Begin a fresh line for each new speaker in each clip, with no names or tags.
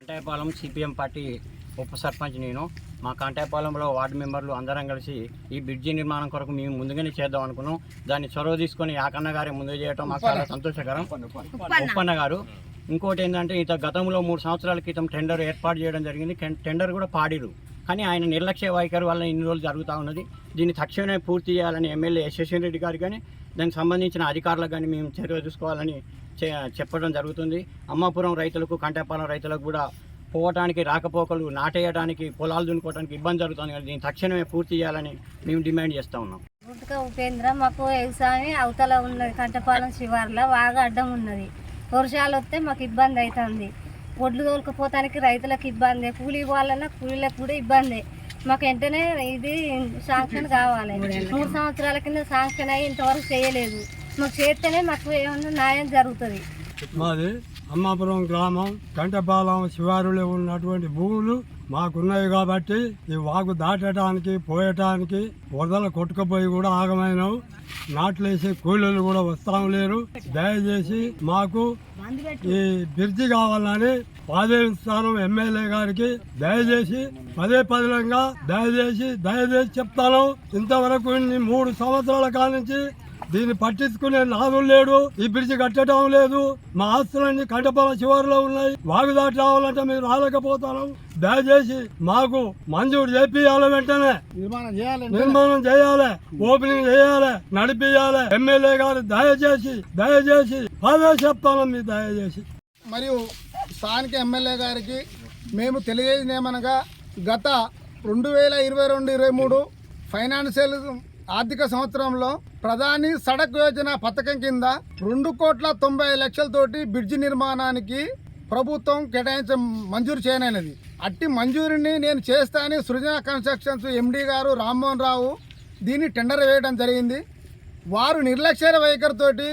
కాంటాయపాలెం CPM party ఉప సర్పంచ్ నేను. మా కాంటాయపాలెంలో వార్డు మెంబర్లు అందరం కలిసి ఈ బ్రిడ్జి నిర్మాణం కొరకు మేము ముందుగానే చేద్దాం అనుకున్నాం. దాన్ని చొరవ తీసుకొని యాకన్న గారే ముందు చేయడం మాకు చాలా సంతోషకరం. ఉప్పన్న గారు ఇంకోటి ఏంటంటే గతంలో 3 సంవత్సరాల క్రితం టెండర్ ఏర్పాటు చేయడం జరిగింది. టెండర్ కూడా పాడిరు, కానీ ఆయన నిర్లక్ష్య వైఖరి వల్ల ఇన్ని రోజులు జరుగుతూ ఉన్నది. దీన్ని తక్షణమే పూర్తి చేయాలని ఎమ్మెల్యే యశస్వి రెడ్డి గారు కానీ దానికి సంబంధించిన అధికారులకు కానీ మేము చర్య తీసుకోవాలని చెప్పడం జరుగుతుంది. అమ్మాపురం రైతులకు, కాంటాయపాలెం రైతులకు కూడా పోవటానికి, రాకపోకలు, నాటేయడానికి, పొలాలు దున్నుకోవడానికి ఇబ్బంది జరుగుతుంది. కానీ దీన్ని తక్షణమే పూర్తి చేయాలని మేము డిమాండ్ చేస్తూ ఉన్నాం.
ఉపేంద్ర, మాకు వ్యవసాయం అవతల ఉన్నది, కాంటాయపాలెం శివార్లో బాగా అడ్డం ఉన్నది. వర్షాలు వస్తే మాకు ఇబ్బంది అవుతుంది. ఒడ్లు తోలుకపోతానికి రైతులకు ఇబ్బంది, కూలీ వాళ్ళన్నా కూలీలకు కూడా ఇబ్బంది. మాకు వెంటనే ఇది శాంక్షన్ కావాలి. 3 సంవత్సరాల కింద శాంక్షన్ అయ్యి ఇంతవరకు చేయలేదు. మాకు చేస్తేనే మాకు ఏమన్నా న్యాయం జరుగుతుంది.
మాది అమ్మాపురం గ్రామం, కాంటాయపాలెం శివారులో ఉన్నటువంటి భూములు మాకున్నాయి కాబట్టి ఈ వాగు దాటడానికి, పోయటానికి వరదలు కొట్టుకుపోయి కూడా ఆగమైనవు. నాట్లేసి కూలీలు కూడా వస్తాం లేరు. దయచేసి మాకు ఈ బ్రిడ్జి కావాలని పాదవిస్తాను ఎమ్మెల్యే గారికి. దయచేసి పదేపదిలంగా దయచేసి చెప్తాను. ఇంతవరకు 3 సంవత్సరాల కానించి దీన్ని పట్టించుకునే నాదులు లేడు. ఈ బ్రిడ్జి కట్టడం లేదు. మా ఆస్తులన్నీ కాంటాయపాలెం శివారులో ఉన్నాయి. వాగు దాటి రావాలంటే మీరు రాలేకపోతాను. దయచేసి మాకు మంజూరు చేపియాలి, వెంటనే నిర్మాణం చేయాలి, ఓపెనింగ్ చేయాలి, నడిపియాలి. ఎమ్మెల్యే గారు దయచేసి అదే చెప్తాను. మీరు దయచేసి
మరియు స్థానిక ఎమ్మెల్యే గారికి మేము తెలియజేయమనగా గత 2022-23 ఫైనాన్షియల్ ఆర్థిక సంవత్సరంలో ప్రధాని సడక్ యోజన పథకం కింద 2,90,00,000తోటి బ్రిడ్జి నిర్మాణానికి ప్రభుత్వం మంజూరు చేయనైనది. అట్టి మంజూరిని నేను చేస్తానని సృజన కన్స్ట్రక్షన్స్ ఎండి గారు రామ్మోహన్ రావు దీన్ని టెండర్ వేయడం జరిగింది. వారు నిర్లక్ష్య వైఖరితోటి,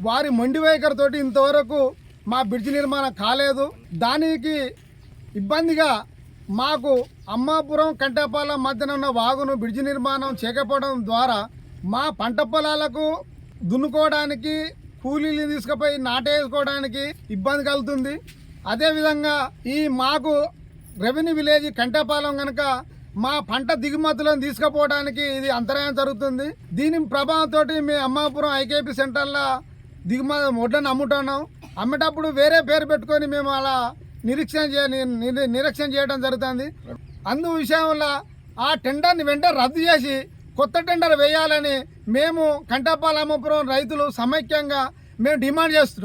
వారి మొండి వైఖరితోటి ఇంతవరకు మా బ్రిడ్జి నిర్మాణం కాలేదు. దానికి ఇబ్బందిగా మాకు అమ్మాపురం, కాంటాయపాలెం మధ్యన ఉన్న వాగును బ్రిడ్జి నిర్మాణం చేయకపోవడం ద్వారా మా పంట పొలాలకు దున్నుకోవడానికి, కూలీలు తీసుకుపోయి నాటేసుకోవడానికి ఇబ్బంది కలుగుతుంది. అదేవిధంగా ఈ మాకు రెవెన్యూ విలేజ్ కాంటాయపాలెం కనుక మా పంట దిగుమతులను తీసుకుపోవడానికి ఇది అంతరాయం జరుగుతుంది. దీని ప్రభావంతో మేము అమ్మాపురం ఐకేపీ సెంటర్లో వడ్లను అమ్ముతున్నాం. అమ్మేటప్పుడు వేరే పేరు పెట్టుకొని మేము అలా నిరీక్షణ చేయడం జరుగుతుంది. అందు విషయంలో ఆ టెండర్ని వెంటనే రద్దు చేసి కొత్త టెండర్ వేయాలని మేము కాంటాయపాలెం అమ్మాపురం రైతులు సమైక్యంగా మేము డిమాండ్ చేస్తున్నాం.